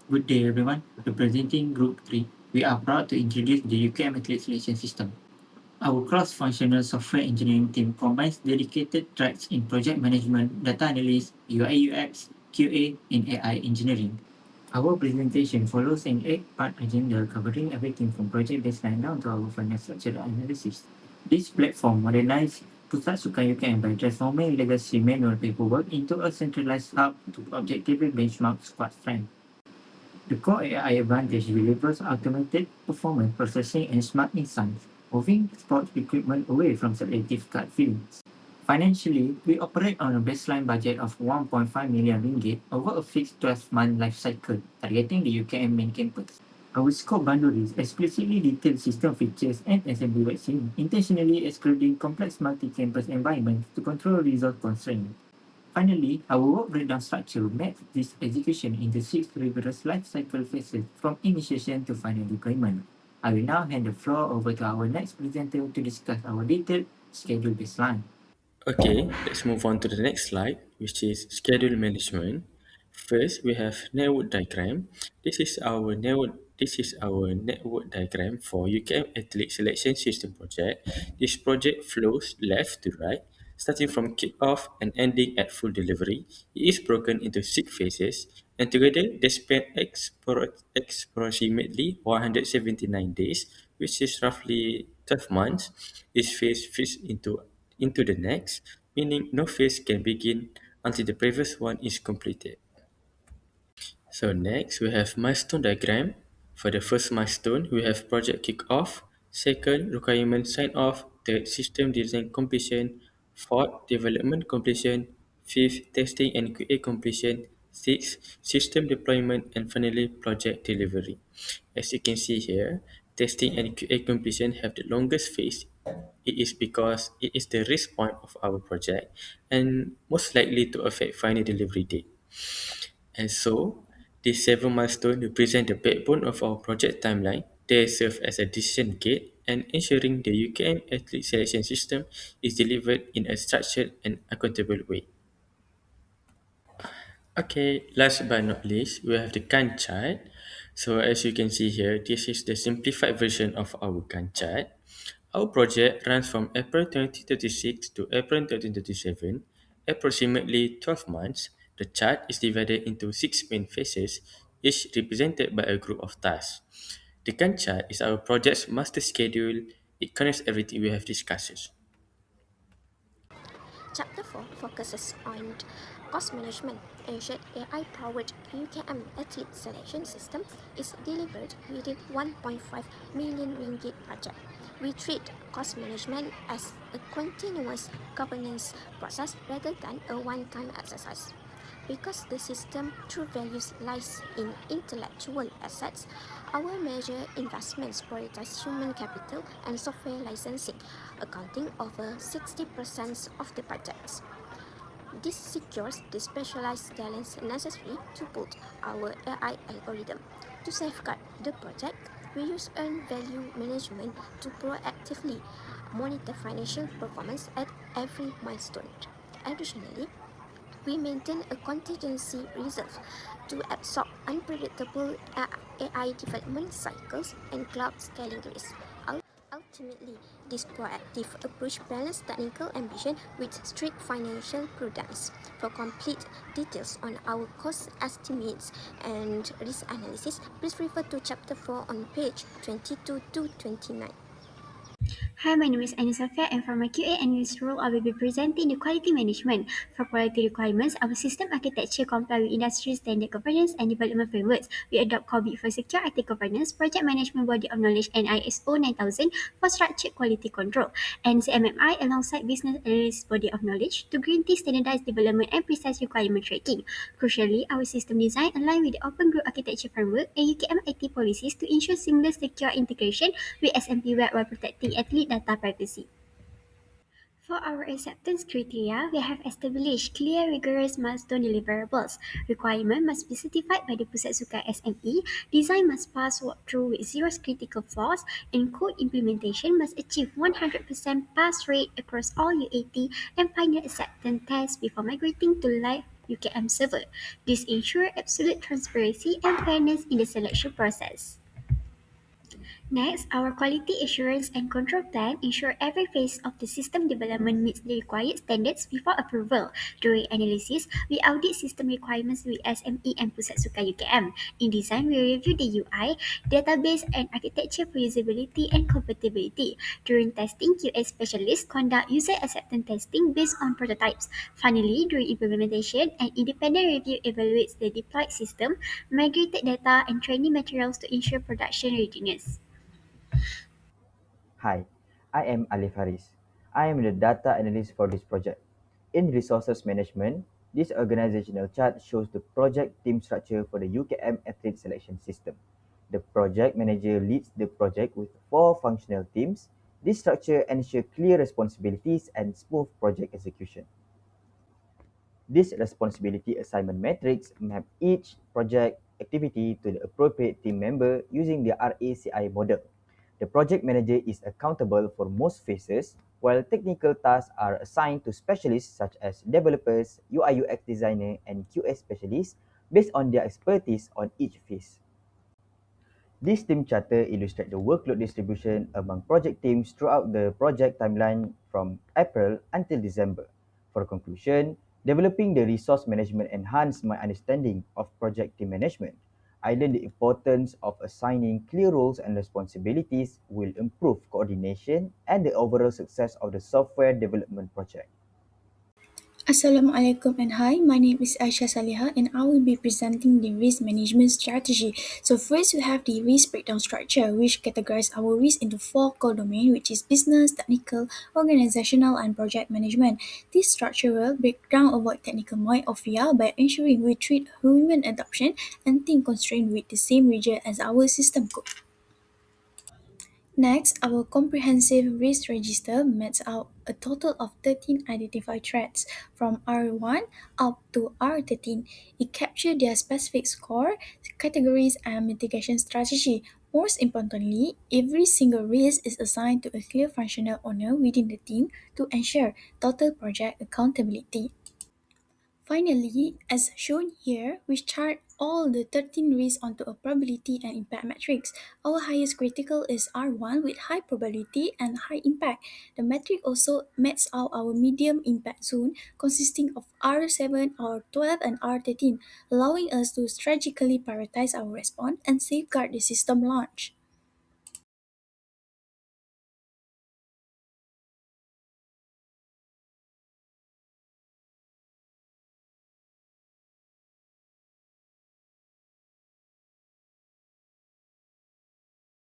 Good day, everyone. Representing Group 3, we are proud to introduce the UKM Athlete Selection System. Our cross-functional software engineering team combines dedicated tracks in project management, data analysis, UI/UX, QA, and AI engineering. Our presentation follows an 8-part agenda covering everything from project baseline down to our final structural analysis. This platform modernized Pusat Sukan UKM by transforming legacy manual paperwork into a centralized hub to objectively benchmark squad strength. The core AI advantage delivers automated performance processing and smart insights, moving sports equipment away from selective gut feelings. Financially, we operate on a baseline budget of 1.5 million ringgit over a fixed 12-month life cycle, targeting the UKM main campus. Our scope boundaries explicitly detail system features and assembly vaccine, intentionally excluding complex multi-campus environments to control resource constraints. Finally, our work breakdown structure maps this execution into 6 rigorous life cycle phases from initiation to final deployment. I will now hand the floor over to our next presenter to discuss our detailed schedule baseline. Okay, let's move on to the next slide, which is schedule management. First, we have network diagram. This is our network diagram for UKM Athlete Selection System project. This project flows left to right, starting from kickoff and ending at full delivery. It is broken into 6 phases, and together they span approximately 179 days, which is roughly 12 months. Each phase fits into the next, meaning no phase can begin until the previous one is completed. So next we have milestone diagram. For the first milestone, we have project kickoff, second requirement sign off, third system design completion, fourth development completion, fifth testing and QA completion, sixth system deployment, and finally project delivery. As you can see here, testing and QA completion have the longest phase. It is because it is the risk point of our project and most likely to affect final delivery date. And so, these 7 milestones represent the backbone of our project timeline. They serve as a decision gate and ensuring the UKM athlete selection system is delivered in a structured and accountable way. Okay, last but not least, we have the Gantt chart. So as you can see here, this is the simplified version of our Gantt chart. Our project runs from April 2036 to April 2037, approximately 12 months. The chart is divided into 6 main phases, each represented by a group of tasks. The Gantt chart is our project's master schedule. It connects everything we have discussed. Chapter 4 focuses on cost management. Ensured AI-powered UKM athlete selection system is delivered within 1.5 million ringgit budget. We treat cost management as a continuous governance process rather than a one-time exercise. Because the system true values lies in intellectual assets, our major investments prioritize human capital and software licensing, accounting over 60% of the budgets. This secures the specialized talents necessary to build our AI algorithm. To safeguard the project, we use earned value management to proactively monitor financial performance at every milestone. Additionally, we maintain a contingency reserve to absorb unpredictable AI development cycles and cloud scaling risks. Ultimately, this proactive approach balances technical ambition with strict financial prudence. For complete details on our cost estimates and risk analysis, please refer to Chapter 4 on page 22 to 29. Hi, my name is Anisafia, and for my QA analyst role, I will be presenting the quality management. For quality requirements, our system architecture comply with industry standard governance and development frameworks. We adopt COBIT for secure IT governance, project management body of knowledge, and ISO 9000 for structured quality control, and CMMI alongside business analyst body of knowledge to guarantee standardized development and precise requirement tracking. Crucially, our system design align with the Open Group Architecture Framework and UKM IT policies to ensure seamless secure integration with SMP Web while protecting athlete data privacy. For our acceptance criteria, we have established clear, rigorous milestone deliverables. Requirement must be certified by the Pusat Sukai SME, design must pass walkthrough with zero critical flaws, and code implementation must achieve 100% pass rate across all UAT and final acceptance tests before migrating to live UKM server. This ensures absolute transparency and fairness in the selection process. Next, our quality assurance and control plan ensure every phase of the system development meets the required standards before approval. During analysis, we audit system requirements with SME and Pusat Sukan UKM. In design, we review the UI, database, and architecture for usability and compatibility. During testing, QA specialists conduct user acceptance testing based on prototypes. Finally, during implementation, an independent review evaluates the deployed system, migrated data, and training materials to ensure production readiness. Hi, I am Alif Haris. I am the data analyst for this project. In resources management, this organizational chart shows the project team structure for the UKM athlete selection system. The project manager leads the project with 4 functional teams. This structure ensures clear responsibilities and smooth project execution. This responsibility assignment matrix map each project activity to the appropriate team member using the RACI model. The project manager is accountable for most phases, while technical tasks are assigned to specialists such as developers, UI/UX designer, and QA specialists based on their expertise on each phase. This team charter illustrates the workload distribution among project teams throughout the project timeline from April until December. For conclusion, developing the resource management enhanced my understanding of project team management. I learned the importance of assigning clear roles and responsibilities will improve coordination and the overall success of the software development project. Assalamualaikum and hi, my name is Aisha Saliha and I will be presenting the risk management strategy. So first we have the risk breakdown structure which categorizes our risk into 4 core domains, which is business, technical, organizational and project management. This structure will break down avoid technical myopia by ensuring we treat human adoption and team constraint with the same rigor as our system code. Next, our comprehensive risk register maps out a total of 13 identified threats from R1 up to R13. It captures their specific score, categories, and mitigation strategy. Most importantly, every single risk is assigned to a clear functional owner within the team to ensure total project accountability. Finally, as shown here, we chart all the 13 risks onto a probability and impact matrix. Our highest critical is R1 with high probability and high impact. The metric also maps out our medium impact zone consisting of R7, R12, and R13, allowing us to strategically prioritize our response and safeguard the system launch.